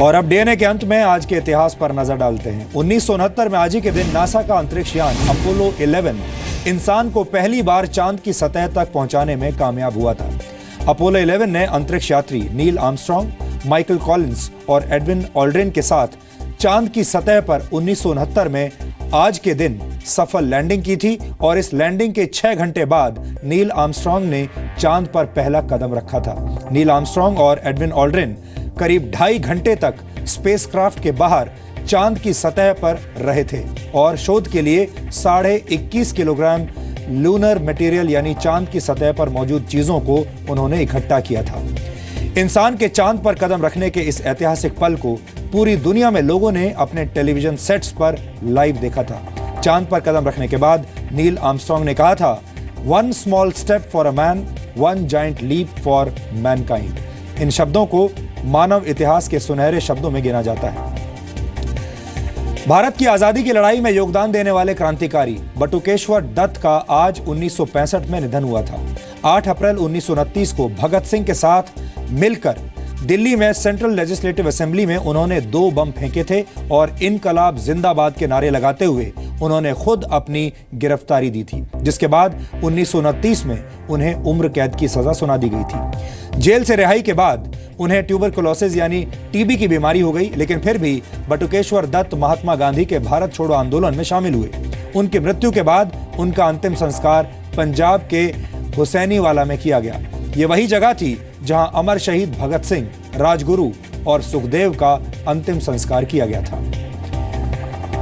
और अब डीएनए के अंत में आज के इतिहास पर नजर डालते हैं। 1969 में आज ही के दिन नासा का अंतरिक्ष यान अपोलो 11 इंसान को पहली बार चांद की सतह तक पहुंचाने में कामयाब हुआ था। अपोलो 11 ने अंतरिक्ष यात्री नील आर्मस्ट्रांग, माइकल कॉलिंस और एडविन ऑल्ड्रिन के साथ चांद की सतह पर 1969 में आज के दिन सफल लैंडिंग की थी और इस लैंडिंग के 6 घंटे बाद नील आर्मस्ट्रांग ने चांद पर पहला कदम रखा था। नील आर्मस्ट्रांग और एडविन ऑल्ड्रिन करीब 2.5 घंटे तक स्पेसक्राफ्ट के बाहर चांद की सतह पर रहे थे और शोध के लिए 21.5 किलोग्राम लूनर मटेरियल यानी चांद की सतह पर मौजूद चीजों को उन्होंने इकट्ठा किया था। इंसान के चांद पर कदम रखने के इस ऐतिहासिक पल को पूरी दुनिया में लोगों ने अपने टेलीविजन सेट्स पर लाइव देखा था। चांद पर कदम रखने के बाद नील आर्मस्ट्रांग ने कहा था, "One small step for a man, one giant leap for mankind." इन शब्दों को मानव इतिहास के सुनहरे शब्दों में गिना जाता है। भारत की आजादी की लड़ाई में योगदान देने वाले क्रांतिकारी बटुकेश्वर दत्त का आज 1965 में निधन हुआ था। 8 अप्रैल 1929 को भगत सिंह के साथ मिलकर दिल्ली में सेंट्रल लेजिस्लेटिव असेंबली में उन्होंने 2 बम फेंके थे और इनकलाब जिंदाबाद के नारे लगाते हुए उन्होंने खुद अपनी गिरफ्तारी दी थी, जिसके बाद 1929 में उन्हें उम्र कैद की सजा सुना दी गई थी। जेल से रिहाई के बाद उन्हें ट्यूबरकुलोसिस यानी टीबी की बीमारी हो गई, लेकिन फिर भी बटुकेश्वर दत्त महात्मा गांधी के भारत छोड़ो आंदोलन में शामिल हुए। उनकी मृत्यु के बाद उनका अंतिम संस्कार पंजाब के हुसैनीवाला में किया गया। ये वही जगह थी जहां अमर शहीद भगत सिंह, राजगुरु और सुखदेव का अंतिम संस्कार किया गया था।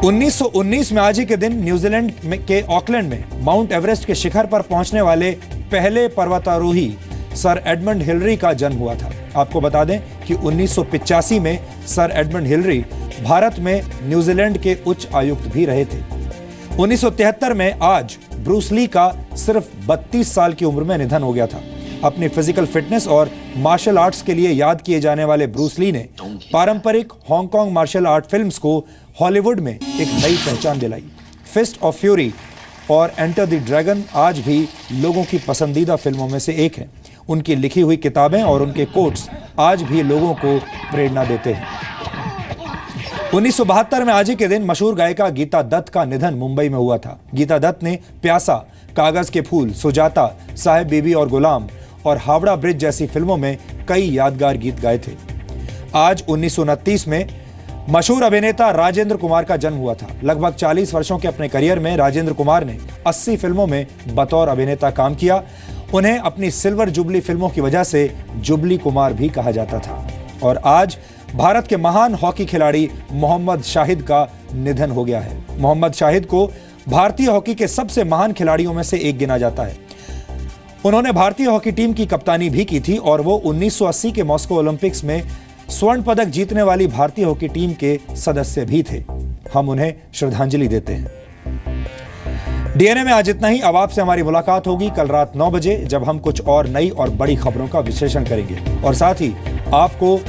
1919 में आज ही के दिन न्यूजीलैंड के ऑकलैंड में माउंट एवरेस्ट के शिखर पर पहुंचने वाले पहले पर्वतारोही सर एडमंड हिलरी का जन्म हुआ था। आपको बता दें कि 1985 में सर एडमंड हिलरी भारत में न्यूजीलैंड के उच्च आयुक्त भी रहे थे। 1973 में आज ब्रूस ली का सिर्फ 32 साल की उम्र में निधन हो गया था। अपनी फिजिकल फिटनेस और मार्शल आर्ट्स के लिए याद किए जाने वाले ब्रूस ली ने पारंपरिक हांगकांग मार्शल आर्ट फिल्म्स को हॉलीवुड में एक नई पहचान दिलाई। फिस्ट ऑफ फ्यूरी और एंटर द ड्रैगन आज भी लोगों की पसंदीदा फिल्मों में से एक है। उनकी लिखी हुई किताबें और उनके कोट्स आज भी लोगों को प्रेरणा देते हैं। 1972 में आज ही के दिन मशहूर गायिका गीता दत्त का निधन मुंबई में हुआ था। गीता दत्त ने प्यासा, कागज के फूल, सुजाता, साहेब बीबी और गुलाम और हावड़ा ब्रिज जैसी फिल्मों में कई यादगार गीत गाए थे। आज 1929 में मशहूर अभिनेता राजेंद्र कुमार का जन्म हुआ था। लगभग 40 वर्षों के अपने करियर में राजेंद्र कुमार ने 80 फिल्मों में बतौर अभिनेता काम किया। उन्हें अपनी सिल्वर जुबली फिल्मों की वजह से जुबली कुमार भी कहा जाता था। और आज भारत के महान हॉकी खिलाड़ी मोहम्मद शाहिद का निधन हो गया है। मोहम्मद शाहिद को भारतीय हॉकी के सबसे महान खिलाड़ियों में से एक गिना जाता है। उन्होंने भारतीय हॉकी टीम की कप्तानी भी की थी और वो 1980 के मॉस्को ओलंपिक्स में स्वर्ण पदक जीतने वाली भारतीय हॉकी टीम के सदस्य भी थे। हम उन्हें श्रद्धांजलि देते हैं। डीएनए में आज इतना ही। अब आपसे हमारी मुलाकात होगी कल रात 9 बजे, जब हम कुछ और नई और बड़ी खबरों का विश्लेषण करेंगे और साथ ही आपको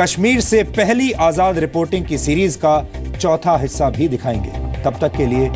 कश्मीर से पहली आजाद रिपोर्टिंग की सीरीज का 4था हिस्सा भी दिखाएंगे। तब तक के लिए